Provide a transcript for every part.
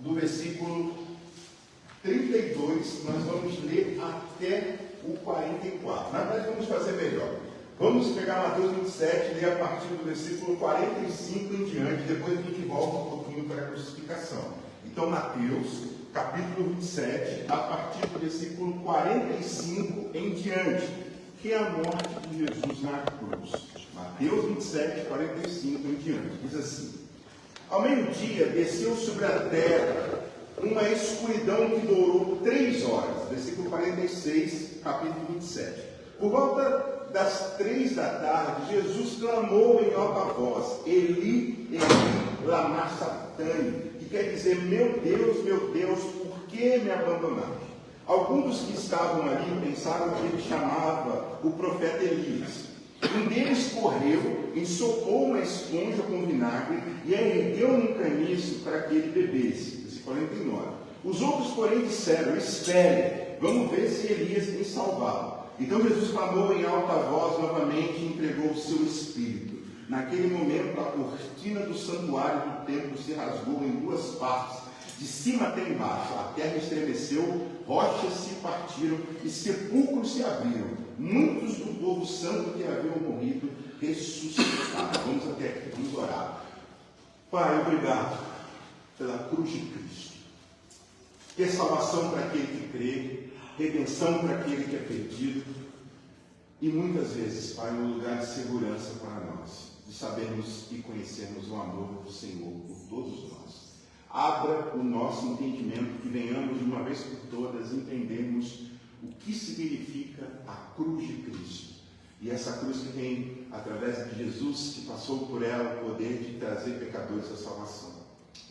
do versículo 32, nós vamos ler até o 44. Na verdade, vamos fazer melhor. Vamos pegar Mateus 27 e ler a partir do versículo 45 em diante, depois a gente volta um pouquinho para a crucificação. Então, Mateus, capítulo 27, a partir do versículo 45 em diante, que é a morte de Jesus na cruz. Mateus 27, 45 em diante, diz assim: ao meio-dia desceu sobre a terra uma escuridão que durou 3 horas. Versículo 46, capítulo 27. Por volta das 3 da tarde, Jesus clamou em alta voz: Eli, Eli, lama sabachthani, que quer dizer: meu Deus, por que me abandonaste? Alguns dos que estavam ali pensaram que ele chamava o profeta Elias. Um deles correu, ensopou uma esponja com vinagre e a ergueu num caniço para que ele bebesse. Versículo 49. Os outros, porém, disseram: espere, vamos ver se Elias tem salvado. Então Jesus clamou em alta voz novamente e entregou o seu espírito. Naquele momento, a cortina do santuário do templo se rasgou em 2 partes, de cima até embaixo. A terra estremeceu, rochas se partiram e sepulcros se abriram. Muitos do povo santo que haviam morrido ressuscitaram. Vamos até aqui, vamos orar. Pai, obrigado pela cruz de Cristo, que é salvação para aquele que crê, redenção para aquele que é perdido, e muitas vezes, Pai, um lugar de segurança para nós, de sabermos e conhecermos o amor do Senhor por todos nós. Abra o nosso entendimento, que venhamos de uma vez por todas entendermos o que significa a cruz de Cristo. E essa cruz que tem, através de Jesus, que passou por ela, o poder de trazer pecadores à salvação.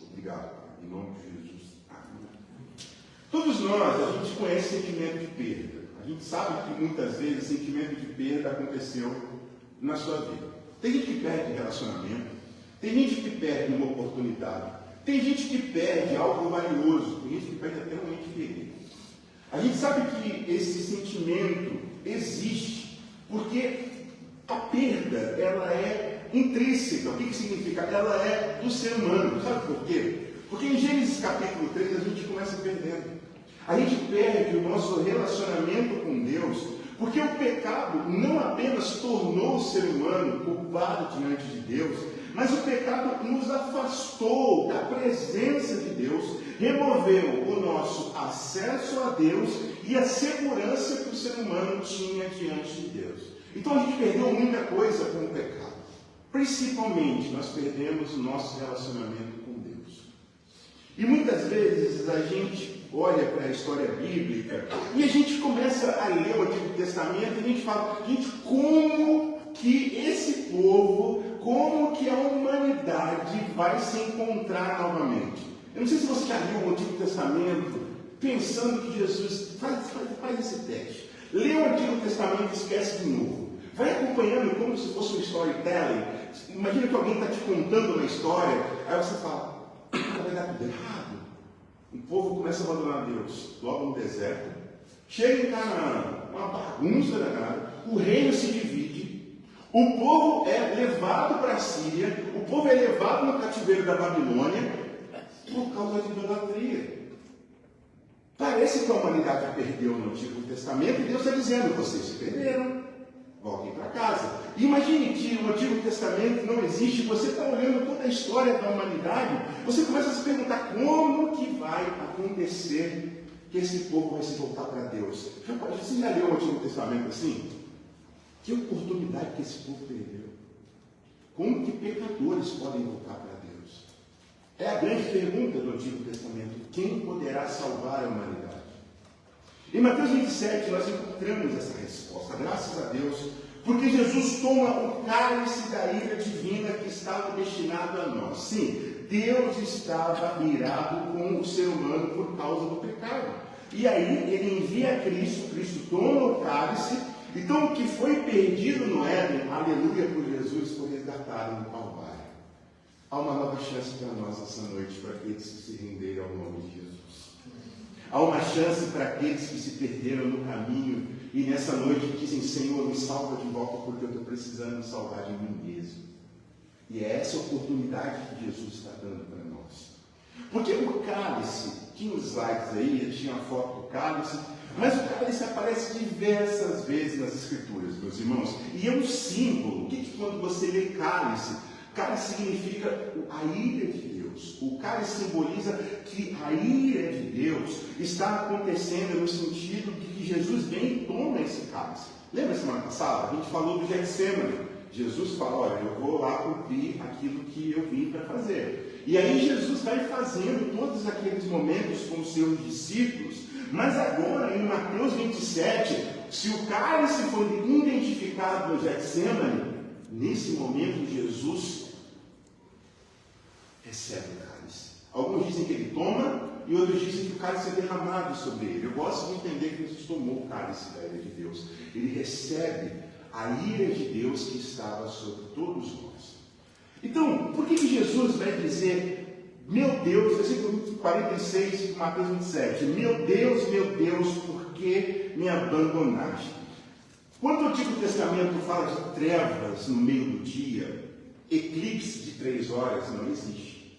Obrigado, Pai, em nome de Jesus. Amém. Todos nós, a gente conhece sentimento de perda. A gente sabe que muitas vezes o sentimento de perda aconteceu na sua vida. Tem gente que perde relacionamento, tem gente que perde uma oportunidade, tem gente que perde algo valioso, tem gente que perde até um ente querido. A gente sabe que esse sentimento existe, porque a perda, ela é intrínseca. O que significa? Ela é do ser humano. Sabe por quê? Porque em Gênesis capítulo 3 a gente começa perdendo. A gente perde o nosso relacionamento com Deus, porque o pecado não apenas tornou o ser humano culpado diante de Deus, mas o pecado nos afastou da presença de Deus, removeu o nosso acesso a Deus e a segurança que o ser humano tinha diante de Deus. Então a gente perdeu muita coisa com o pecado. Principalmente nós perdemos o nosso relacionamento com Deus. E muitas vezes a gente olha para a história bíblica e a gente começa a ler o Antigo Testamento e a gente fala: gente, como que esse povo, como que a humanidade vai se encontrar novamente? Eu não sei se você já leu o Antigo Testamento pensando que Jesus... Faz esse teste. Lê o Antigo Testamento e esquece de novo. Vai acompanhando como se fosse um storytelling. Imagina que alguém está te contando uma história, aí você fala: vai dar tudo errado. O povo começa a abandonar Deus logo no deserto. Chega em Canaã, uma bagunça danada. O reino se divide. O povo é levado para a Síria. O povo é levado no cativeiro da Babilônia por causa de idolatria. Parece que a humanidade perdeu no Antigo Testamento e Deus está dizendo: vocês se perderam, voltem para casa. Imagine que o Antigo Testamento não existe, você está olhando toda a história da humanidade, você começa a se perguntar: como que vai acontecer que esse povo vai se voltar para Deus? Você já leu o Antigo Testamento assim? Que oportunidade que esse povo perdeu. Como que pecadores podem voltar para Deus? É a grande pergunta do Antigo Testamento: quem poderá salvar a humanidade? Em Mateus 27 nós encontramos essa resposta, graças a Deus, porque Jesus toma o cálice da ira divina que estava destinado a nós. Sim, Deus estava irado com o ser humano por causa do pecado. E aí ele envia Cristo, Cristo toma o cálice. Então o que foi perdido no Éden, aleluia por Jesus, foi resgatado no Calvário. Há uma nova chance para nós essa noite, para aqueles que se renderam ao nome de Jesus. Há uma chance para aqueles que se perderam no caminho e nessa noite dizem: Senhor, me salva de volta, porque eu estou precisando me salvar de mim mesmo. E é essa oportunidade que Jesus está dando para nós. Porque o cálice cálice, tinha os slides aí, tinha a foto do cálice, mas o cálice aparece diversas vezes nas Escrituras, meus irmãos, e é um símbolo. O que quando você lê cálice? Cálice significa a ira de Deus. O cálice simboliza que a ira de Deus está acontecendo no sentido de que Jesus vem e toma esse cálice. Lembra semana passada? A gente falou do Getsemane. Jesus fala, olha, eu vou lá cumprir aquilo que eu vim para fazer. E aí Jesus vai fazendo todos aqueles momentos com os seus discípulos, mas agora em Mateus 27, se o cálice foi identificado no Getsemane, nesse momento Jesus recebe o cálice. Alguns dizem que ele toma e outros dizem que o cálice é derramado sobre ele. Eu gosto de entender que Jesus tomou o cálice da ira de Deus. Ele recebe a ira de Deus que estava sobre todos nós. Então, por que Jesus vai dizer, meu Deus, versículo 46, Mateus 27, meu Deus, por que me abandonaste? Quando o Antigo Testamento fala de trevas no meio do dia, eclipse de 3 horas não existe.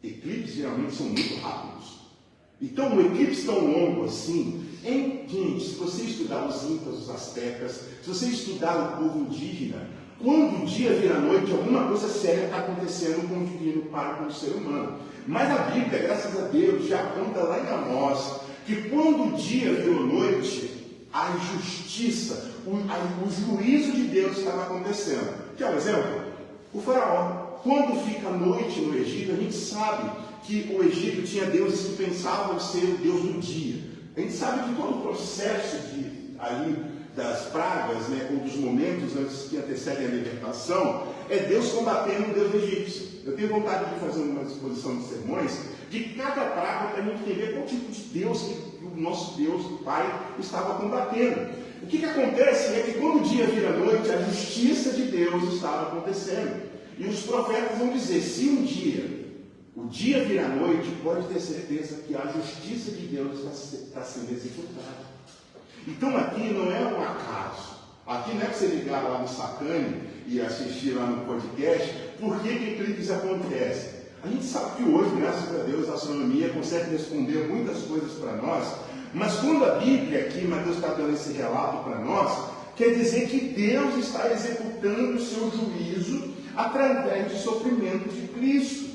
Eclipses geralmente são muito rápidos. Então, um eclipse tão longo assim, gente, se você estudar os incas, os astecas, se você estudar o povo indígena, quando o dia vira noite, alguma coisa séria está acontecendo com o divino para com o ser humano. Mas a Bíblia, graças a Deus, já conta lá em Amós, que quando o dia virou noite, a justiça, o juízo de Deus estava acontecendo. Quer um exemplo? O faraó, quando fica noite no Egito, a gente sabe que o Egito tinha deuses que pensavam ser o Deus do dia. A gente sabe que todo o processo das pragas, né, ou dos momentos antes que antecedem a libertação, é Deus combatendo o Deus egípcio. Eu tenho vontade de fazer uma exposição de sermões de cada praga para a gente entender qual tipo de Deus que o nosso Deus, o Pai, estava combatendo. O que acontece é que quando o dia vira noite, a justiça de Deus estava acontecendo. E os profetas vão dizer, se um dia o dia vira noite, pode ter certeza que a justiça de Deus está sendo executada. Então aqui não é um acaso. Aqui não é que você ligar lá no Sacane e assistir lá no podcast. Por que eclipses acontecem? A gente sabe que hoje, graças a Deus, a astronomia consegue responder muitas coisas para nós. Mas quando a Bíblia aqui, Mateus está dando esse relato para nós, quer dizer que Deus está executando o seu juízo através do sofrimento de Cristo.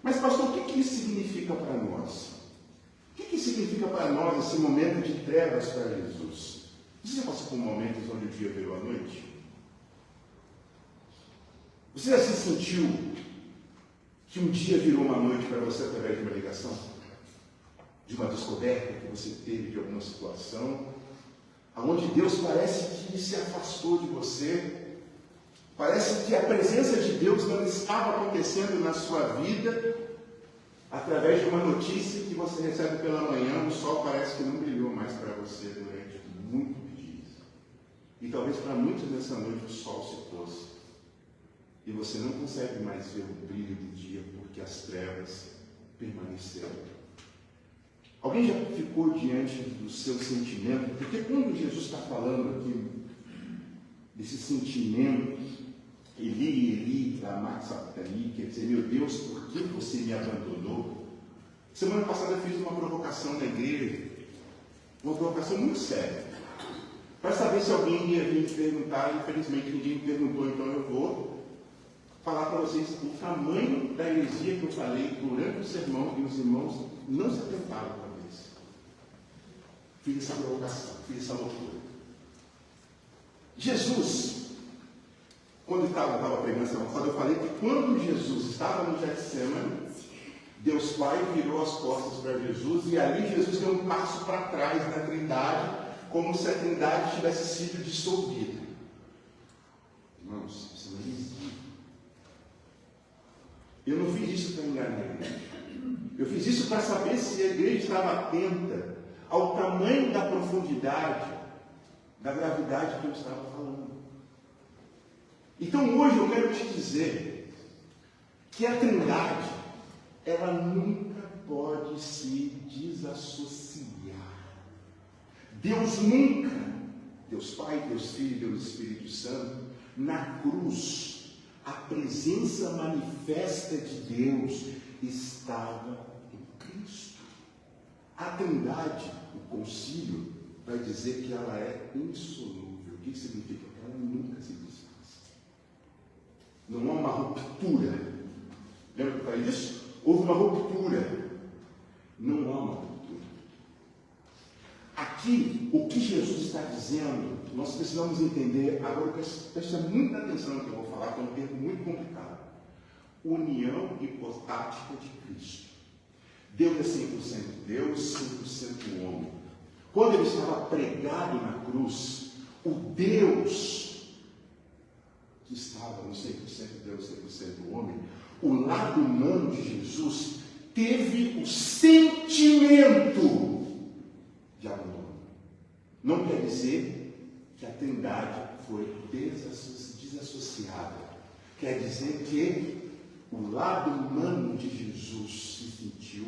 Mas, pastor, o que isso significa para nós? O que significa para nós esse momento de trevas para Jesus? Você já passou por momentos onde o dia virou a noite? Você já se sentiu que um dia virou uma noite para você através de uma ligação? De uma descoberta que você teve de alguma situação? Onde Deus parece que se afastou de você? Parece que a presença de Deus não estava acontecendo na sua vida, através de uma notícia que você recebe pela manhã, o sol parece que não brilhou mais para você durante muitos dias. E talvez para muitos nessa noite o sol se pôs. E você não consegue mais ver o brilho do dia, porque as trevas permaneceram. Alguém já ficou diante do seu sentimento? Porque quando Jesus está falando aqui desse sentimento, Eli, Eli, lama sabachthani, quer dizer, meu Deus, por que você me abandonou? Semana passada eu fiz uma provocação na igreja, uma provocação muito séria, para saber se alguém ia vir me perguntar. Infelizmente ninguém me perguntou, então eu vou falar para vocês o tamanho da heresia que eu falei durante o sermão, e os irmãos não se atentaram para isso. Fiz essa provocação, fiz essa loucura. Jesus, quando estava pregando essa passada, eu falei que quando Jesus estava no Getsemane, Deus Pai virou as costas para Jesus, e ali Jesus deu um passo para trás na Trindade, como se a Trindade tivesse sido dissolvida. Irmãos, isso não existe. Eu não fiz isso para enganar a igreja. Eu fiz isso para saber se a igreja estava atenta ao tamanho da profundidade, da gravidade que eu estava falando. Então hoje eu quero te dizer que a Trindade, ela nunca pode se desassociar. Deus nunca, Deus Pai, Deus Filho, Deus Espírito Santo, na cruz, a presença manifesta de Deus estava em Cristo. Trindade, o concílio, vai dizer que ela é insolúvel. O que significa? Que ela nunca se desfaz. Não há uma ruptura. Lembra que eu falei isso? Houve uma ruptura. Não há uma ruptura. Aqui, o que Jesus está dizendo, nós precisamos entender, agora presta muita atenção no que eu vou falar, que é um termo muito complicado. União hipostática de Cristo. Deus é 100% Deus, 100% homem. Quando ele estava pregado na cruz, o Deus que estava no 100% Deus, 100% homem, o lado humano de Jesus teve o sentimento de abandono. Não quer dizer que a Trindade foi desassociada. Quer dizer que o lado humano de Jesus se sentiu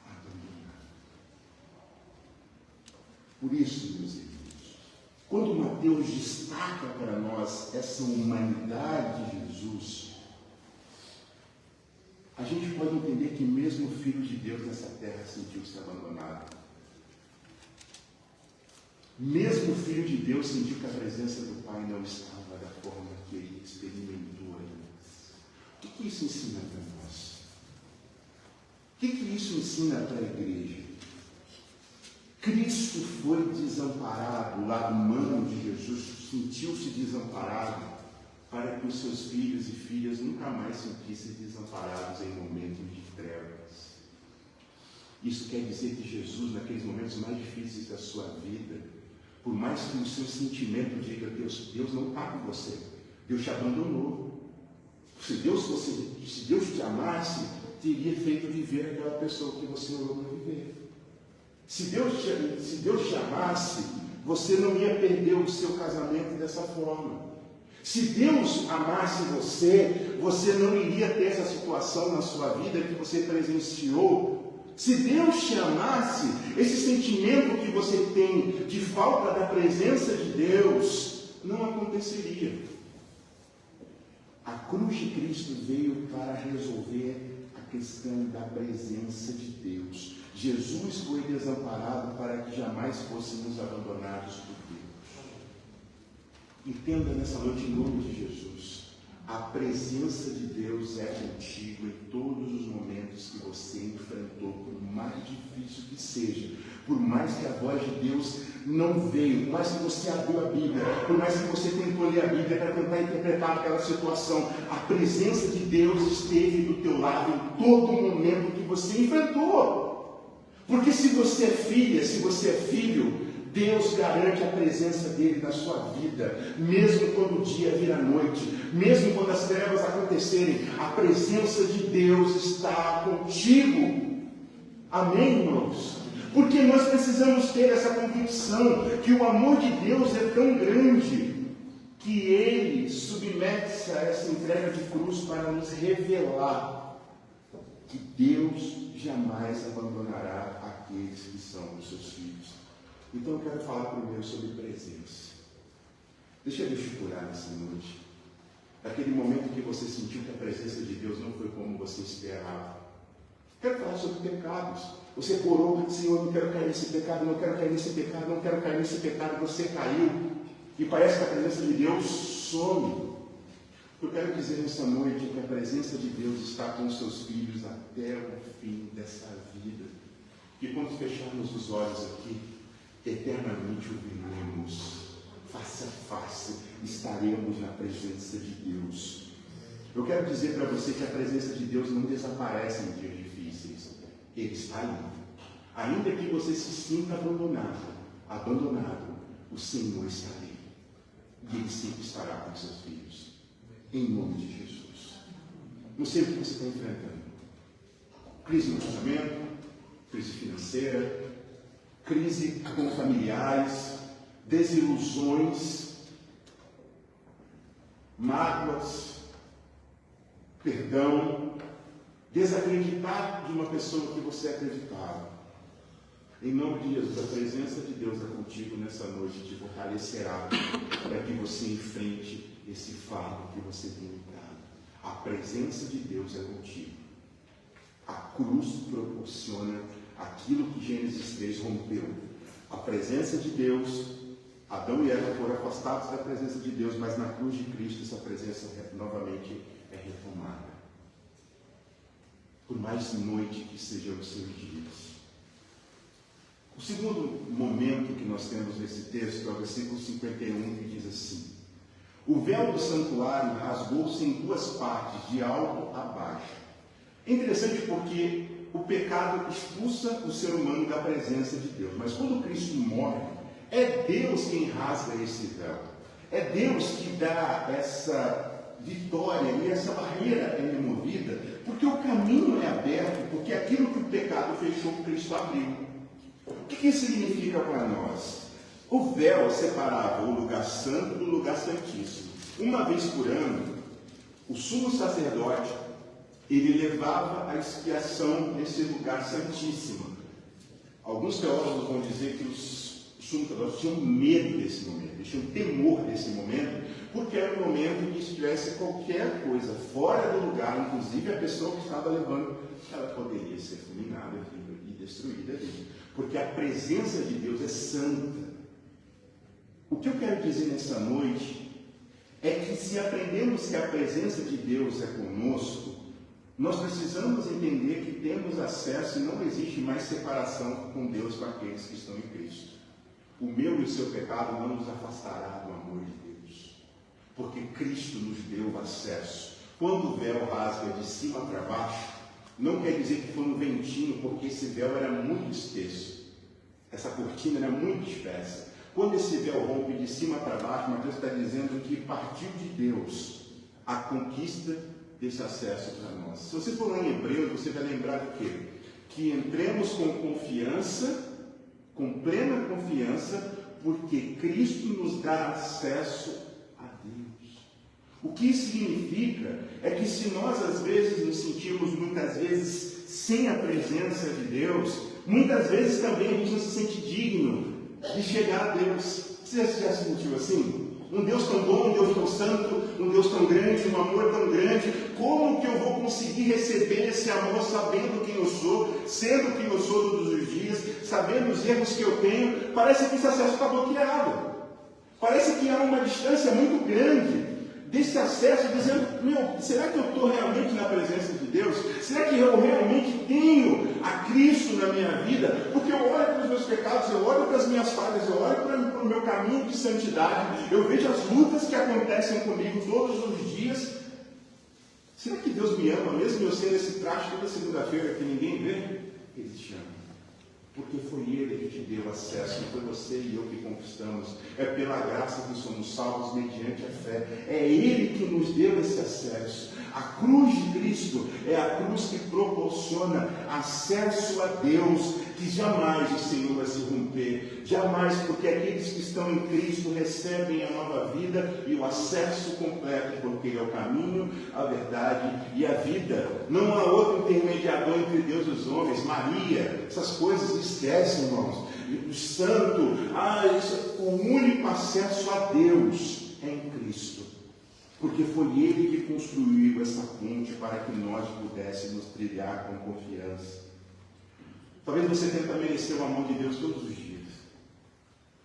abandonado. Por isso, meus irmãos, quando Mateus destaca para nós essa humanidade de Jesus, a gente pode entender que mesmo o Filho de Deus nessa terra sentiu-se abandonado. Mesmo o Filho de Deus sentiu que a presença do Pai não estava da forma que ele experimentou antes. O que isso ensina para nós? O que isso ensina para a igreja? Cristo foi desamparado, o lado humano de Jesus sentiu-se desamparado para que os seus filhos e filhas nunca mais se sentissem desamparados em momentos de trevas. Isso quer dizer que Jesus, naqueles momentos mais difíceis da sua vida, por mais que o seu sentimento diga que Deus não está com você, Deus te abandonou. Se Deus te amasse, teria feito viver aquela pessoa que você orou para viver. Se Deus te amasse, você não ia perder o seu casamento dessa forma. Se Deus amasse você, você não iria ter essa situação na sua vida que você presenciou. Se Deus te amasse, esse sentimento que você tem de falta da presença de Deus não aconteceria. A cruz de Cristo veio para resolver a questão da presença de Deus. Jesus foi desamparado para que jamais fôssemos abandonados por Deus. Entenda nessa noite, em nome de Jesus, a presença de Deus é contigo em todos os momentos que você enfrentou, por mais difícil que seja, por mais que a voz de Deus não veio, por mais que você abriu a Bíblia, por mais que você tentou ler a Bíblia para tentar interpretar aquela situação, a presença de Deus esteve do teu lado em todo momento que você enfrentou. Porque se você é filha, se você é filho, Deus garante a presença dele na sua vida, mesmo quando o dia vira noite, mesmo quando as trevas acontecerem, a presença de Deus está contigo. Amém, irmãos? Porque nós precisamos ter essa convicção que o amor de Deus é tão grande que ele submete-se a essa entrega de cruz para nos revelar que Deus jamais abandonará aqueles que são os seus filhos. Então eu quero falar primeiro sobre presença. Deixa eu curar nessa noite. Daquele momento que você sentiu que a presença de Deus não foi como você esperava. Quero falar sobre pecados. Você orou, Senhor, não quero cair nesse pecado, não quero cair nesse pecado, não quero cair nesse pecado. Você caiu. E parece que a presença de Deus some. Eu quero dizer nessa noite que a presença de Deus está com os seus filhos até o fim dessa vida. E quando fecharmos os olhos aqui, eternamente o veremos, face a face, estaremos na presença de Deus. Eu quero dizer para você que a presença de Deus não desaparece em dias difíceis, ele está ali. Ainda que você se sinta abandonado, o Senhor está ali, e ele sempre estará com seus filhos, em nome de Jesus. Não sei o que você está enfrentando: crise no casamento, crise financeira, crise com familiares, desilusões, mágoas, perdão, desacreditar de uma pessoa que você acreditava. Em nome de Jesus, a presença de Deus é contigo nessa noite, te fortalecerá para que você enfrente esse fardo que você tem lutado. A presença de Deus é contigo. A cruz proporciona aquilo que Gênesis 6 rompeu. A presença de Deus, Adão e Eva foram afastados da presença de Deus, mas na cruz de Cristo essa presença novamente é retomada. Por mais noite que sejam os seus dias. O segundo momento que nós temos nesse texto é o versículo 51, que diz assim: o véu do santuário rasgou-se em duas partes, de alto a baixo. É interessante porque o pecado expulsa o ser humano da presença de Deus. Mas quando Cristo morre, é Deus quem rasga esse véu. É Deus que dá essa vitória e essa barreira é removida, porque o caminho é aberto, porque aquilo que o pecado fechou, Cristo abriu. O que isso significa para nós? O véu separava o lugar santo do lugar santíssimo. Uma vez por ano, o sumo sacerdote, ele levava a expiação nesse lugar santíssimo. Alguns teólogos vão dizer que os sumos sacerdotes tinham medo desse momento, eles tinham temor desse momento, porque era um momento em que se tivesse qualquer coisa fora do lugar, inclusive a pessoa que estava levando, ela poderia ser fulminada e destruída ali. Porque a presença de Deus é santa. O que eu quero dizer nessa noite é que se aprendemos que a presença de Deus é conosco, nós precisamos entender que temos acesso e não existe mais separação com Deus para aqueles que estão em Cristo. O meu e o seu pecado não nos afastará do amor de Deus, porque Cristo nos deu acesso. Quando o véu rasga de cima para baixo, não quer dizer que foi um ventinho, porque esse véu era muito espesso. Essa cortina era muito espessa. Quando esse véu rompe de cima para baixo, Mateus está dizendo que partiu de Deus a conquista desse acesso para nós. Se você for lá em Hebreus, você vai lembrar do quê? Que entremos com confiança, com plena confiança, porque Cristo nos dá acesso a Deus. O que isso significa é que se nós às vezes nos sentimos muitas vezes sem a presença de Deus, muitas vezes também a gente não se sente digno de chegar a Deus. Você já se sentiu assim? Um Deus tão bom, um Deus tão santo, um Deus tão grande, um amor tão grande. Como que eu vou conseguir receber esse amor sabendo quem eu sou, sendo quem eu sou todos os dias, sabendo os erros que eu tenho? Parece que esse acesso está bloqueado. Parece que há uma distância muito grande desse acesso, dizendo, será que eu estou realmente na presença de Deus? Será que eu realmente tenho a Cristo na minha vida? Porque eu olho para os meus pecados, eu olho para as minhas falhas, eu olho para o meu caminho de santidade, eu vejo as lutas que acontecem comigo todos os dias. Será que Deus me ama, mesmo eu sendo esse traste toda segunda-feira que ninguém vê? Ele te ama. Porque foi Ele que te deu acesso, não foi você e eu que conquistamos. É pela graça que somos salvos mediante a fé. É Ele que nos deu esse acesso. A cruz de Cristo é a cruz que proporciona acesso a Deus, que jamais o Senhor vai se romper. Jamais, porque aqueles que estão em Cristo recebem a nova vida e o acesso completo, porque Ele é o caminho, a verdade e a vida. Não há outro intermediador entre Deus e os homens. Maria, essas coisas esquecem, irmãos. O santo, o único acesso a Deus é em Cristo. Porque foi Ele que construiu essa ponte para que nós pudéssemos trilhar com confiança. Talvez você tenta merecer o amor de Deus todos os dias.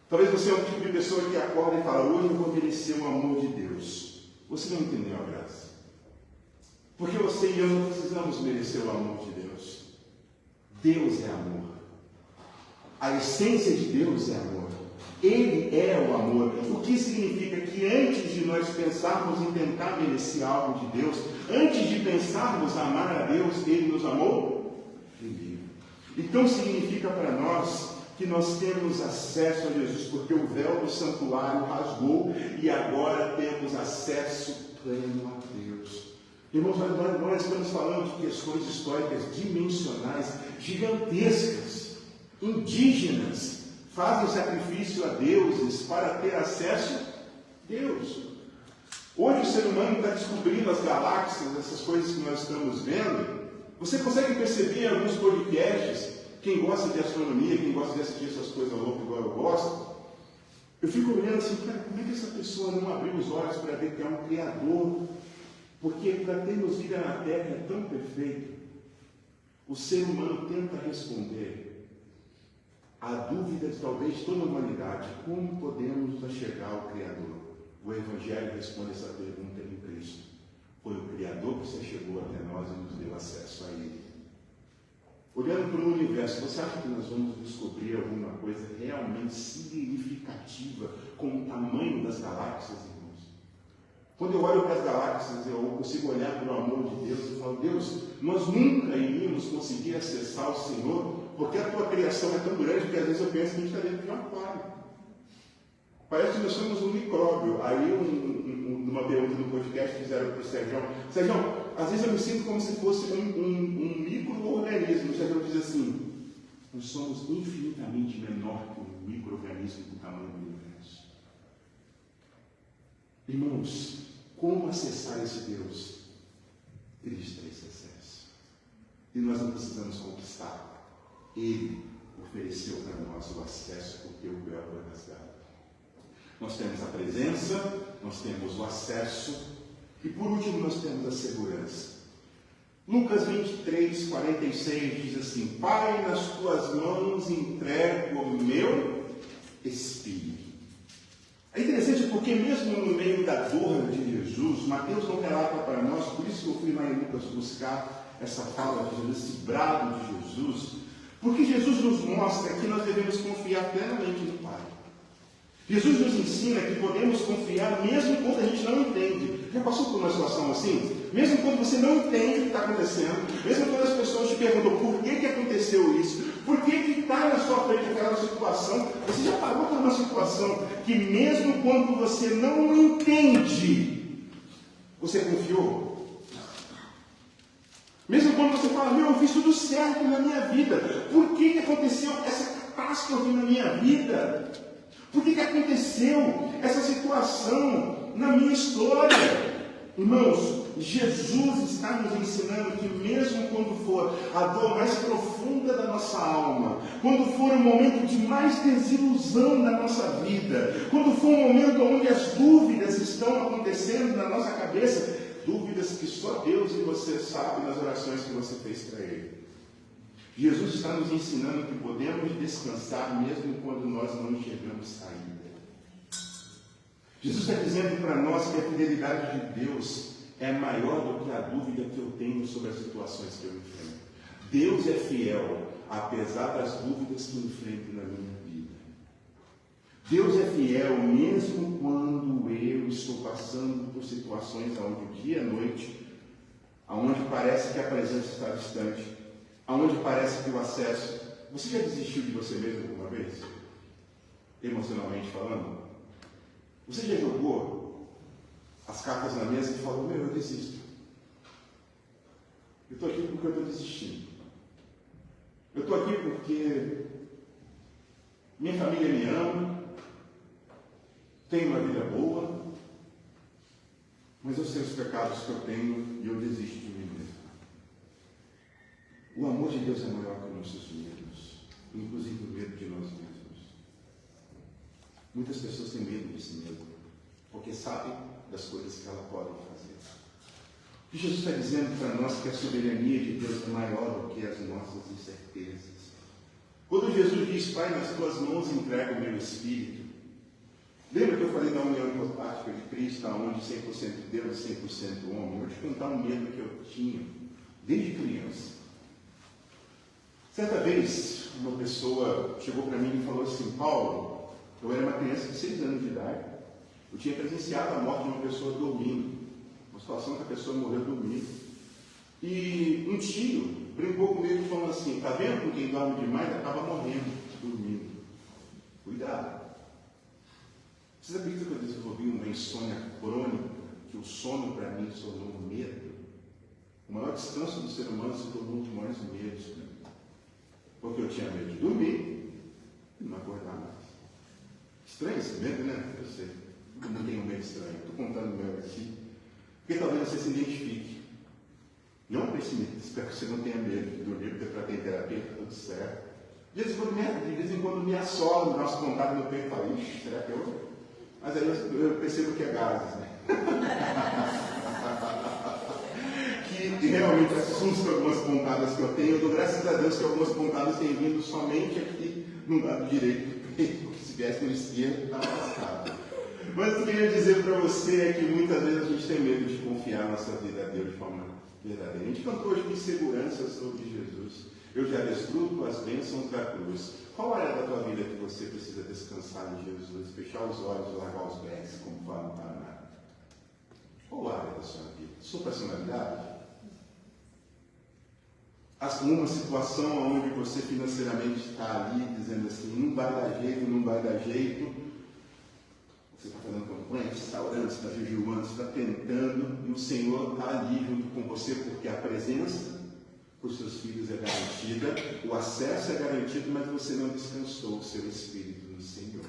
Talvez você é o tipo de pessoa que acorda e fala, hoje eu vou merecer o amor de Deus. Você não entendeu a graça. Porque você e eu não precisamos merecer o amor de Deus. Deus é amor. A essência de Deus é amor. Ele é o amor. O que significa que antes de nós pensarmos em tentar merecer algo de Deus, antes de pensarmos amar a Deus, Ele nos amou primeiro. Então significa para nós que nós temos acesso a Jesus, porque o véu do santuário rasgou e agora temos acesso pleno a Deus. Irmãos, nós estamos falando de questões históricas dimensionais, gigantescas, indígenas, fazem sacrifício a deuses para ter acesso a Deus. Hoje o ser humano está descobrindo as galáxias, essas coisas que nós estamos vendo. Você consegue perceber em alguns podcasts, quem gosta de astronomia, quem gosta de assistir essas coisas loucas igual eu gosto, eu fico olhando assim, cara, como é que essa pessoa não abriu os olhos para ver que há um Criador? Porque para termos vida na Terra é tão perfeito. O ser humano tenta responder a dúvida de talvez toda a humanidade: como podemos nos achegar ao Criador? O Evangelho responde essa pergunta em Cristo. Foi o Criador que se chegou até nós e nos deu acesso a Ele. Olhando para o universo, você acha que nós vamos descobrir alguma coisa realmente significativa com o tamanho das galáxias, irmãos? Quando eu olho para as galáxias, eu consigo olhar para o amor de Deus e falo: Deus, nós nunca iríamos conseguir acessar o Senhor, porque a tua criação é tão grande que às vezes eu penso que a gente está dentro de um aquário. Parece que nós somos um micróbio. Aí, numa pergunta do podcast, fizeram para o Sérgio: Sérgio, às vezes eu me sinto como se fosse um micro-organismo. O Sérgio diz assim: nós somos infinitamente menor que um micro-organismo do tamanho do universo. Irmãos, como acessar esse Deus? Cristo é esse acesso. E nós não precisamos conquistar. Ele ofereceu para nós o acesso, porque o véu foi rasgado. Nós temos a presença, nós temos o acesso e, por último, nós temos a segurança. Lucas 23, 46 diz assim: Pai, nas tuas mãos entrego o meu espírito. É interessante porque mesmo no meio da dor de Jesus, Mateus não relata para nós, por isso que eu fui lá em Lucas buscar essa fala de Jesus, esse brado de Jesus, porque Jesus nos mostra que nós devemos confiar plenamente no Pai. Jesus nos ensina que podemos confiar mesmo quando a gente não entende. Já passou por uma situação assim? Mesmo quando você não entende o que está acontecendo, mesmo quando as pessoas te perguntam por que aconteceu isso, por que está na sua frente aquela situação, você já parou por uma situação que mesmo quando você não entende, você confiou? Mesmo quando você fala: eu fiz tudo certo na minha vida, por que aconteceu essa catástrofe na minha vida? Por que aconteceu essa situação na minha história? Irmãos, Jesus está nos ensinando que mesmo quando for a dor mais profunda da nossa alma, quando for um momento de mais desilusão na nossa vida, quando for um momento onde as dúvidas estão acontecendo na nossa cabeça, dúvidas que só Deus e você sabe nas orações que você fez para Ele, Jesus está nos ensinando que podemos descansar mesmo quando nós não enxergamos saída. Jesus está dizendo para nós que a fidelidade de Deus é maior do que a dúvida que eu tenho sobre as situações que eu enfrento. Deus é fiel, apesar das dúvidas que eu enfrento na minha vida. Deus é fiel mesmo quando eu estou passando por situações onde dia e noite, onde parece que a presença está distante, aonde parece que o acesso... Você já desistiu de você mesmo alguma vez? Emocionalmente falando? Você já jogou as cartas na mesa e falou: eu desisto. Eu estou aqui porque eu estou desistindo. Eu estou aqui porque minha família me ama, tenho uma vida boa, mas eu sei os pecados que eu tenho e eu desisto de mim mesmo. O amor de Deus é maior que os nossos medos, inclusive o medo de nós mesmos. Muitas pessoas têm medo de si mesmas, porque sabem das coisas que elas podem fazer. E Jesus está dizendo para nós que a soberania de Deus é maior do que as nossas incertezas. Quando Jesus diz: Pai, nas tuas mãos entrego o meu espírito. Lembra que eu falei da união hipostática de Cristo, onde 100% Deus e 100% homem? Eu vou te contar um medo que eu tinha desde criança. Certa vez, uma pessoa chegou para mim e falou assim: Paulo, eu era uma criança de 6 anos de idade, eu tinha presenciado a morte de uma pessoa dormindo, uma situação que a pessoa morreu dormindo, e um tio brincou comigo e falou assim: está vendo com quem dorme demais acaba morrendo, dormindo. Cuidado. Vocês acreditam que eu desenvolvi uma insônia crônica, que o sono para mim se tornou um medo? O maior descanso do ser humano se tornou um dos maiores medos para mim. Porque eu tinha medo de dormir e não acordar mais. Estranho esse medo, né? Eu sei. Eu não tenho medo estranho. Estou contando o meu aqui. Porque talvez você se identifique. Não com esse medo. Espero que você não tenha medo de dormir, porque para ter terapia está tudo certo. De vez em quando me assola o nosso contato no peito e fala: ixi, será que eu? Mas aí eu percebo que é gases, né? Que realmente assusta algumas pontadas que eu tenho. Eu dou graças a Deus que algumas pontadas têm vindo somente aqui no lado direito do peito, porque se viesse no esquerdo, estava lascado. Mas o que eu queria dizer para você é que muitas vezes a gente tem medo de confiar a nossa vida a Deus de forma verdadeira. A gente cantou hoje de segurança sobre Jesus. Eu já desfruto as bênçãos da cruz. Qual área da tua vida que você precisa descansar em Jesus, fechar os olhos e largar os pés, como fala no Paraná? Qual área da sua vida? Sua personalidade? Uma situação onde você financeiramente está ali dizendo assim, não vai dar jeito, não vai dar jeito. Você está fazendo campanha, você está orando, você está jejuando, você está tentando, e o Senhor está ali junto com você, porque a presença para os seus filhos é garantida, o acesso é garantido, mas você não descansou o seu espírito no Senhor.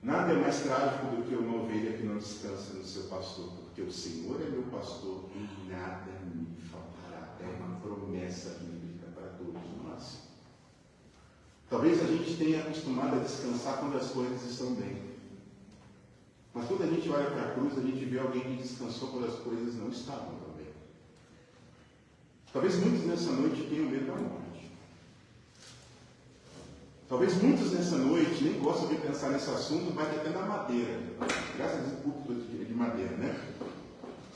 Nada é mais trágico do que uma ovelha que não descansa no seu pastor, porque o Senhor é meu pastor e nada me faltará. É uma promessa bíblica para todos nós. Talvez a gente tenha acostumado a descansar quando as coisas estão bem. Mas quando a gente olha para a cruz, a gente vê alguém que descansou quando as coisas não estavam tão bem. Talvez muitos nessa noite tenham medo da morte. Talvez muitos nessa noite nem gostam de pensar nesse assunto, mas até na madeira. Graças a Deus, púlpito de madeira, né?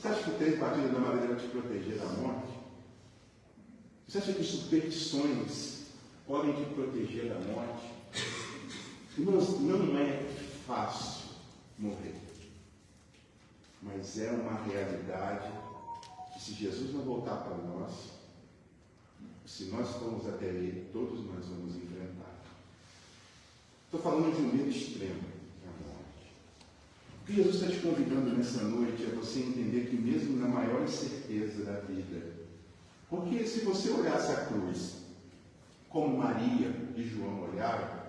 Você acha que 3 batidas da madeira vai te proteger da morte? Você acha que superstições podem te proteger da morte? Irmãos, não é fácil morrer. Mas é uma realidade que se Jesus não voltar para nós, se nós formos até Ele, todos nós vamos enfrentar. Estou falando de um medo extremo, a morte. O que Jesus está te convidando nessa noite é você entender que mesmo na maior incerteza da vida, porque se você olhasse a cruz como Maria e João olharam,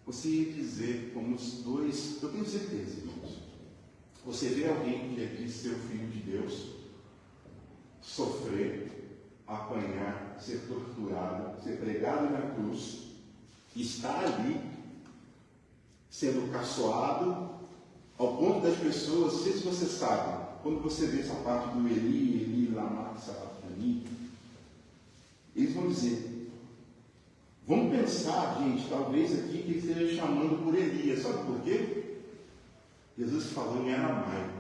você ia dizer como os dois, eu tenho certeza, irmãos, você vê alguém que é de ser o Filho de Deus, sofrer, apanhar, ser torturado, ser pregado na cruz, está ali, sendo caçoado, ao ponto das pessoas, não sei se você sabe, quando você vê essa parte do Eli, lama sabachthani, eles vão dizer, vamos pensar, gente, talvez aqui que ele esteja chamando por Elias, sabe por quê? Jesus falou em aramaico.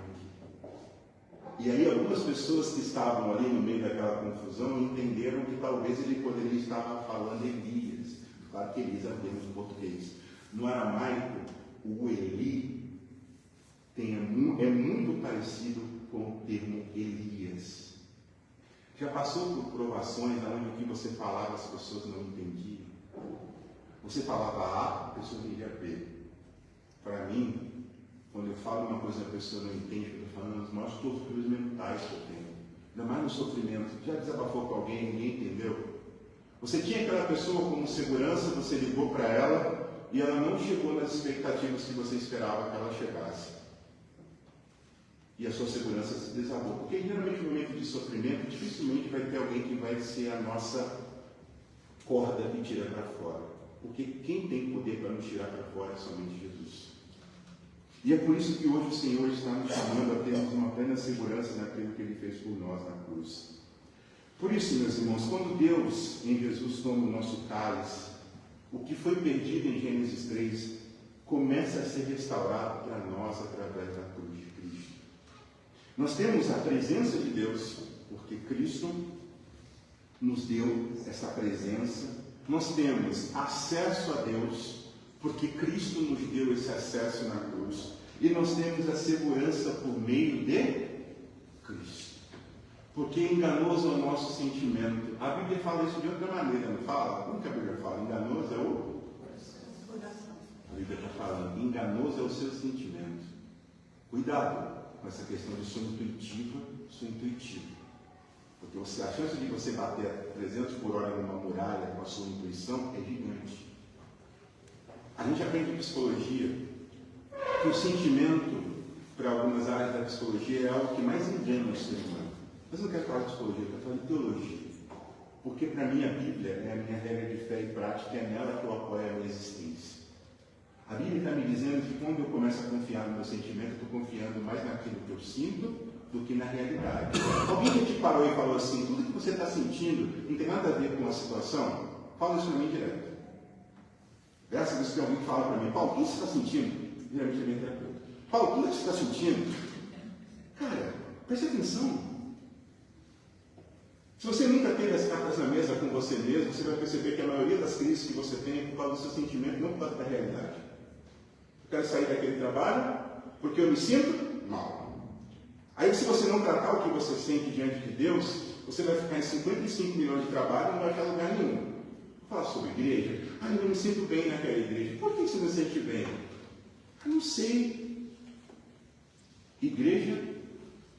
E aí algumas pessoas que estavam ali no meio daquela confusão entenderam que talvez ele poderia estar falando Elias. Claro que Elias é o termo em português. No aramaico, o Eli é muito parecido com o termo Elias. Já passou por provações onde o que você falava as pessoas não entendiam? Você falava A, a pessoa entendia B. Para mim, quando eu falo uma coisa e a pessoa não entende o que eu estou falando, as maiores torturas mentais que eu tenho. Ainda mais no sofrimento. Já desabafou com alguém e ninguém entendeu? Você tinha aquela pessoa como segurança, você ligou para ela e ela não chegou nas expectativas que você esperava que ela chegasse. E a sua segurança se desabou. Porque geralmente no momento de sofrimento, dificilmente vai ter alguém que vai ser a nossa corda que tira para fora. Porque quem tem poder para nos tirar para fora é somente Jesus. E é por isso que hoje o Senhor está nos chamando a termos uma plena segurança naquilo que Ele fez por nós na cruz. Por isso, meus irmãos, quando Deus em Jesus toma o nosso cálice, o que foi perdido em Gênesis 3 começa a ser restaurado para nós através da cruz de Cristo. Nós temos a presença de Deus, porque Cristo nos deu essa presença. Nós temos acesso a Deus, porque Cristo nos deu esse acesso na cruz. E nós temos a segurança por meio de Cristo. Porque enganoso é o nosso sentimento. A Bíblia fala isso de outra maneira, não fala? Como que a Bíblia fala? Enganoso é o coração. A Bíblia está falando, enganoso é o seu sentimento. Cuidado com essa questão de sua intuitiva. Porque a chance de você bater a 300 por hora numa muralha com a sua intuição é gigante. A gente aprende em psicologia que o sentimento, para algumas áreas da psicologia, é algo que mais engana o ser humano. Mas eu não quero falar de psicologia, eu quero falar de teologia. Porque para mim a Bíblia é a minha regra de fé e prática, é nela que eu apoio a minha existência. A Bíblia está me dizendo que quando eu começo a confiar no meu sentimento, eu estou confiando mais naquilo que eu sinto do que na realidade. Alguém que te parou e falou assim, tudo que você está sentindo não tem nada a ver com a situação? Fala isso para mim direto. Graças a Deus tem alguém que fala para mim, Paulo, o que você está sentindo? Geralmente é bem tranquilo. Paulo, o que você está sentindo? Cara, preste atenção. Se você nunca teve as cartas na mesa com você mesmo, você vai perceber que a maioria das crises que você tem é por causa do seu sentimento, não por causa da realidade. Eu quero sair daquele trabalho porque eu me sinto mal. Aí, se você não tratar o que você sente diante de Deus, você vai ficar em 55 milhões de trabalho e não vai achar lugar nenhum. Vou falar sobre igreja. Eu não me sinto bem naquela igreja. Por que você não se sente bem? Eu não sei. Igreja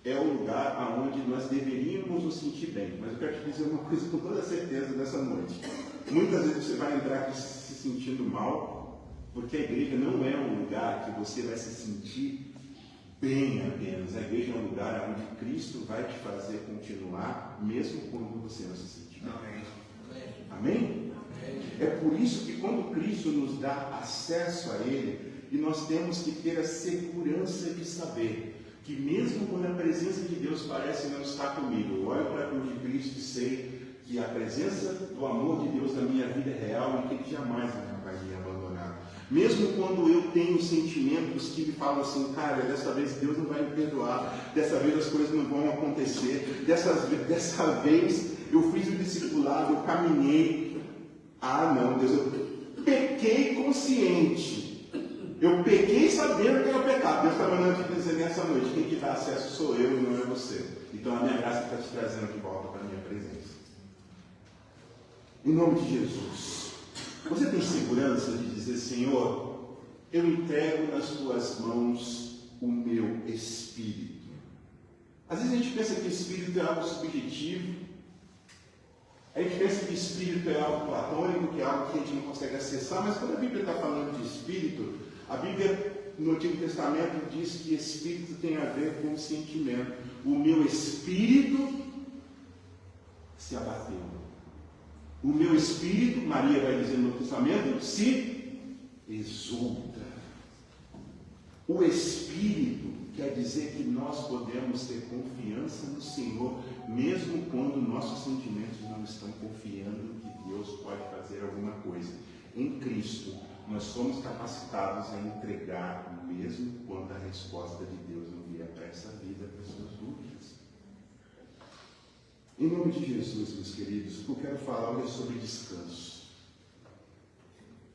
é o lugar onde nós deveríamos nos sentir bem. Mas eu quero te dizer uma coisa com toda certeza nessa noite. Muitas vezes você vai entrar aqui se sentindo mal, porque a igreja não é um lugar que você vai se sentir bem apenas. A igreja é um lugar onde Cristo vai te fazer continuar, mesmo quando você não se sentir bem. Amém? É por isso que quando Cristo nos dá acesso a Ele, e nós temos que ter a segurança de saber que mesmo quando a presença de Deus parece não estar comigo, eu olho para a cruz de Cristo e sei que a presença do amor de Deus na minha vida é real e que Ele jamais vai me abandonar. Mesmo quando eu tenho sentimentos que me falam assim, cara, dessa vez Deus não vai me perdoar, dessa vez as coisas não vão acontecer, dessa vez eu fiz o discipulado, eu caminhei. Ah não, Deus, eu pequei consciente. Eu pequei sabendo que era pecado. Deus está mandando te dizer nessa noite, quem que dá acesso sou eu e não é você. Então a minha graça está te trazendo de volta para a minha presença. Em nome de Jesus. Você tem segurança de dizer, Senhor, eu entrego nas tuas mãos o meu espírito. Às vezes a gente pensa que espírito é algo subjetivo. A gente pensa que espírito é algo platônico, que é algo que a gente não consegue acessar, mas quando a Bíblia está falando de espírito, a Bíblia no Antigo Testamento diz que espírito tem a ver com sentimento. O meu espírito se abateu. O meu espírito, Maria vai dizer no Novo Testamento, se exulta. O espírito quer dizer que nós podemos ter confiança no Senhor, mesmo quando nossos sentimentos não estão confiando que Deus pode fazer alguma coisa. Em Cristo, nós somos capacitados a entregar, mesmo quando a resposta de Deus não vier para essa vida, para as suas dúvidas. Em nome de Jesus, meus queridos, o que eu quero falar hoje é sobre descanso.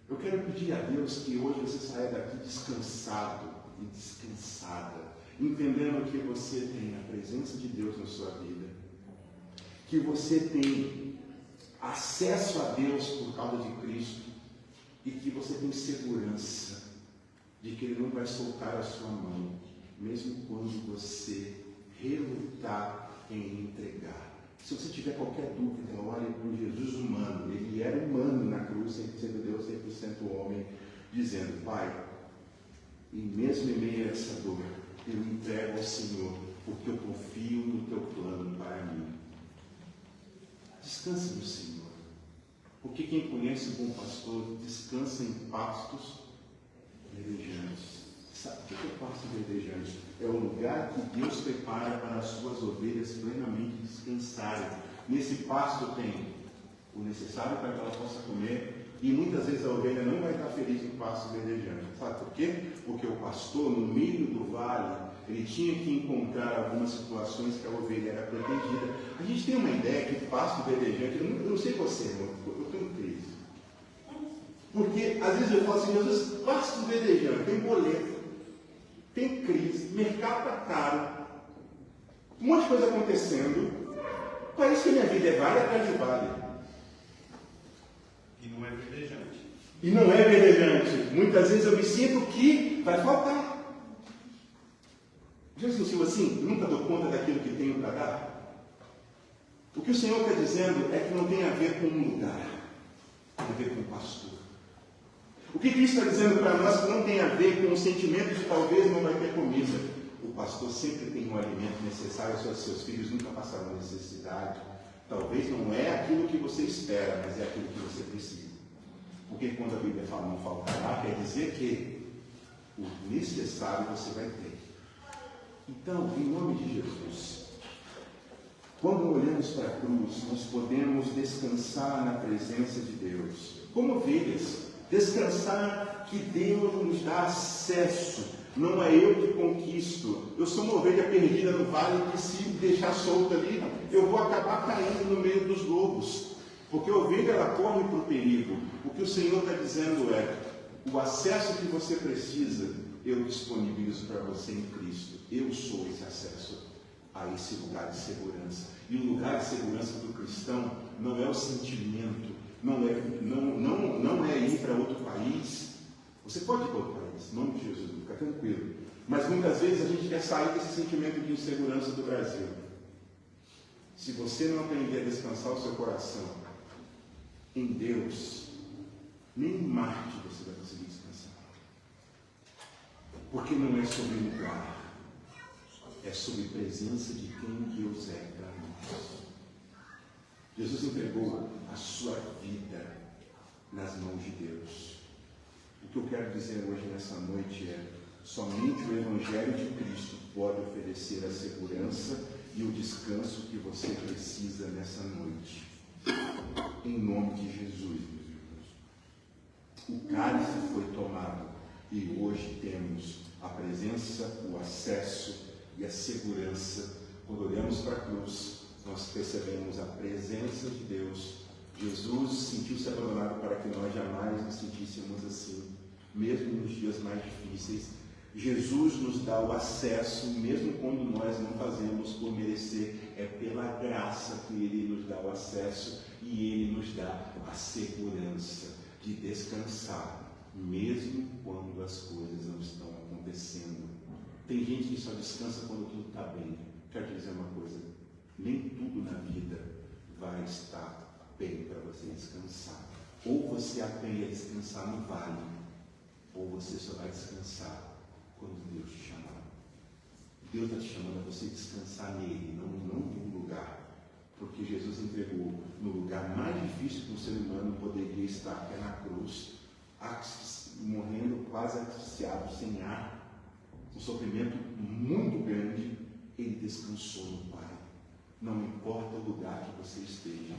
Eu quero pedir a Deus que hoje você saia daqui descansado e descansada, entendendo que você tem a presença de Deus na sua vida, que você tem acesso a Deus por causa de Cristo, e que você tem segurança de que Ele não vai soltar a sua mão, mesmo quando você relutar em entregar. Se você tiver qualquer dúvida, olhe para o Jesus humano. Ele era humano na cruz, 100% Deus, 100% homem, dizendo, Pai, e mesmo em meio a essa dor, eu entrego ao Senhor, porque eu confio no Teu plano para mim. Descanse no Senhor. Porque quem conhece o bom pastor descansa em pastos verdejantes. Sabe o que é pasto verdejante? É o lugar que Deus prepara para as suas ovelhas plenamente descansarem. Nesse pasto tem o necessário para que ela possa comer, e muitas vezes a ovelha não vai estar feliz no pasto verdejante. Sabe por quê? Porque o pastor, no meio do vale, ele tinha que encontrar algumas situações que a ovelha era protegida. A gente tem uma ideia que pasto verdejante, eu não sei você, irmão, eu tenho crise. Porque às vezes eu falo assim, Jesus, pasto verdejante, tem boleto, tem crise, mercado está caro, um monte de coisa acontecendo, parece que a minha vida é vale atrás de vale. E não é verdejante. E não é verdejante. Muitas vezes eu me sinto que vai faltar. Já se sentiu assim? Eu nunca dou conta daquilo que tenho para dar? O que o Senhor está dizendo é que não tem a ver com um lugar, tem a ver com o pastor. O que Cristo está dizendo para nós que não tem a ver com o sentimento de talvez não vai ter comida. O pastor sempre tem um alimento necessário, seus filhos nunca passarão necessidade. Talvez não é aquilo que você espera, mas é aquilo que você precisa. Porque quando a Bíblia fala não faltará, quer dizer que o necessário você vai ter. Então, em nome de Jesus, quando olhamos para a cruz, nós podemos descansar na presença de Deus. Como ovelhas, Descansar que Deus nos dá acesso. Não é eu que conquisto. Eu sou uma ovelha perdida no vale que, se deixar solta ali, eu vou acabar caindo no meio dos lobos. Porque a ovelha, ela corre para o perigo. O que o Senhor está dizendo é: o acesso que você precisa, eu disponibilizo para você em Cristo. Eu sou esse acesso a esse lugar de segurança. E o lugar de segurança do cristão não é o sentimento, não é ir para outro país. Você pode ir para outro país, em nome de Jesus, fica tranquilo. Mas muitas vezes a gente quer sair desse sentimento de insegurança do Brasil. Se você não aprender a descansar o seu coração em Deus, nem em Marte você vai conseguir descansar. Porque não é sobre lugar, é sobre a presença de quem Deus é para nós. Jesus entregou a sua vida nas mãos de Deus. O que eu quero dizer hoje nessa noite é: somente o Evangelho de Cristo pode oferecer a segurança e o descanso que você precisa nessa noite. Em nome de Jesus, meus irmãos. O cálice foi tomado e hoje temos a presença, o acesso e a segurança. Quando olhamos para a cruz, nós percebemos a presença de Deus. Jesus sentiu-se abandonado para que nós jamais nos sentíssemos assim, mesmo nos dias mais difíceis. Jesus nos dá o acesso, mesmo quando nós não fazemos por merecer. É pela graça que Ele nos dá o acesso e Ele nos dá a segurança de descansar, mesmo quando as coisas não estão acontecendo. Tem gente que só descansa quando tudo está bem. Quero te dizer uma coisa: nem tudo na vida vai estar bem para você descansar. Ou você aprende a descansar no vale, ou você só vai descansar quando Deus te chamar. Deus está te chamando a você descansar nele, não em um lugar. Porque Jesus entregou no lugar mais difícil que um ser humano poderia estar, que é na cruz, morrendo quase asfixiado, sem ar, um sofrimento muito grande. Ele descansou no Pai. Não importa o lugar que você esteja,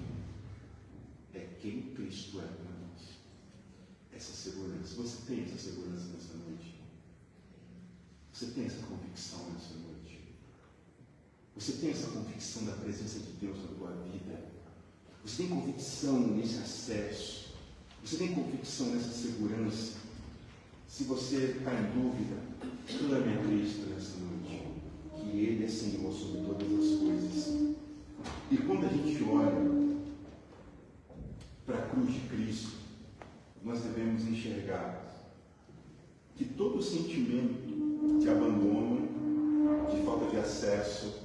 é quem Cristo é para nós. Essa segurança. Você tem essa segurança nessa noite? Você tem essa convicção nessa noite? Você tem essa convicção da presença de Deus na tua vida? Você tem convicção nesse acesso? Você tem convicção nessa segurança? Se você está em dúvida, clame a Cristo nessa noite, que Ele é Senhor sobre todas as coisas. E quando a gente olha para a cruz de Cristo, nós devemos enxergar que todo sentimento de abandono, de falta de acesso,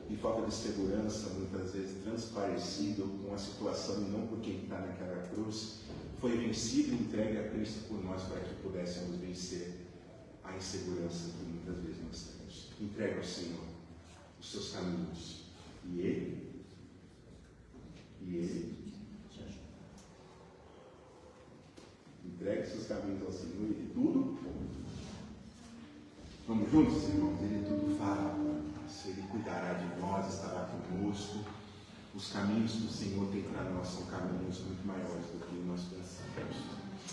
de falta de segurança, muitas vezes transparecido com a situação e não por quem está naquela cruz, foi vencido e entregue a Cristo por nós para que pudéssemos vencer a insegurança que muitas vezes nós temos. Entregue ao Senhor os seus caminhos e Ele te ajuda. Entregue os seus caminhos ao Senhor e Ele tudo. Vamos juntos, irmãos? Ele tudo fará por nós. Ele cuidará de nós, estará conosco. Os caminhos que o Senhor tem para nós são caminhos muito maiores do que nós pensamos.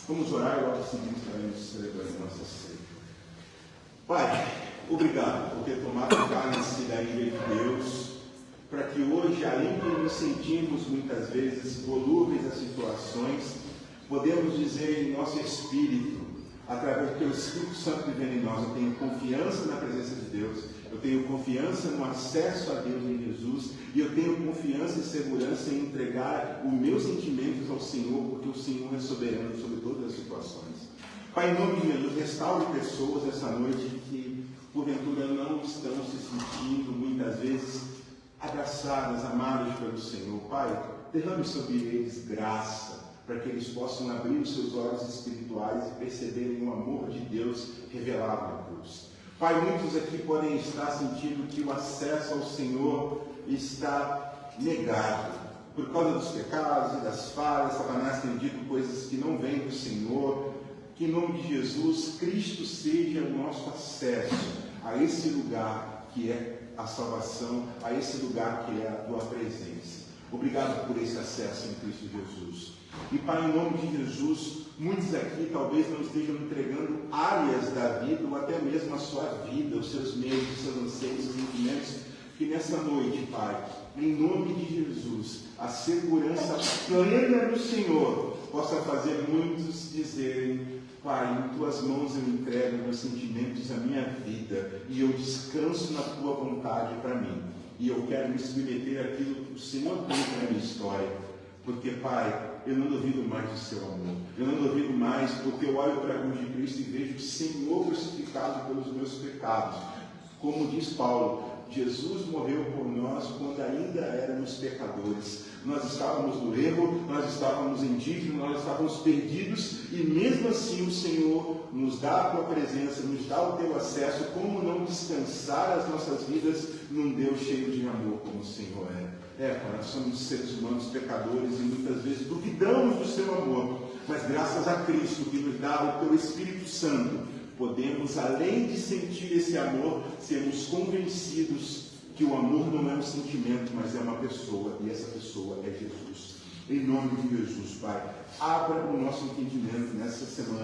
Vamos orar e logo seguimos estaremos celebrando nossa ceia. Pai, obrigado por ter tomado o cálice da ira de Deus, para que hoje, além de nos sentirmos muitas vezes volúveis às situações, podemos dizer em nosso espírito, através do Teu Espírito Santo vivendo em nós: eu tenho confiança na presença de Deus, eu tenho confiança no acesso a Deus em Jesus, e eu tenho confiança e segurança em entregar os meus sentimentos ao Senhor, porque o Senhor é soberano sobre todas as situações. Pai, em nome de Jesus, restaure pessoas essa noite que porventura não estão se sentindo muitas vezes abraçadas, amadas pelo Senhor. Pai, derrame sobre eles graça, para que eles possam abrir os seus olhos espirituais e perceberem o amor de Deus revelado na cruz. Pai, muitos aqui podem estar sentindo que o acesso ao Senhor está negado por causa dos pecados e das falhas. Satanás tem dito coisas que não vêm do Senhor. Que em nome de Jesus, Cristo seja o nosso acesso a esse lugar que é a salvação, a esse lugar que é a tua presença. Obrigado por esse acesso em Cristo Jesus. E Pai, em nome de Jesus, muitos aqui talvez não estejam entregando áreas da vida, ou até mesmo a sua vida, os seus meios, os seus anseios, os sentimentos, que nessa noite, Pai, em nome de Jesus, a segurança plena do Senhor possa fazer muitos dizerem: Pai, em Tuas mãos eu entrego meus sentimentos, a minha vida, e eu descanso na Tua vontade para mim. E eu quero me submeter àquilo que o Senhor tem para a minha história. Porque, Pai, eu não duvido mais do Seu amor. Eu não duvido mais porque eu olho para a cruz de Cristo e vejo o Senhor crucificado pelos meus pecados. Como diz Paulo, Jesus morreu por nós quando ainda éramos pecadores. Nós estávamos no erro, nós estávamos em dívida, nós estávamos perdidos, e mesmo assim o Senhor nos dá a Tua presença, nos dá o Teu acesso. Como não descansar as nossas vidas num Deus cheio de amor como o Senhor é? Pai, nós somos seres humanos pecadores e muitas vezes duvidamos do Seu amor, mas graças a Cristo que nos dá o Teu Espírito Santo, podemos, além de sentir esse amor, sermos convencidos que o amor não é um sentimento, mas é uma pessoa, e essa pessoa é Jesus. Em nome de Jesus, Pai, abra o nosso entendimento nessa semana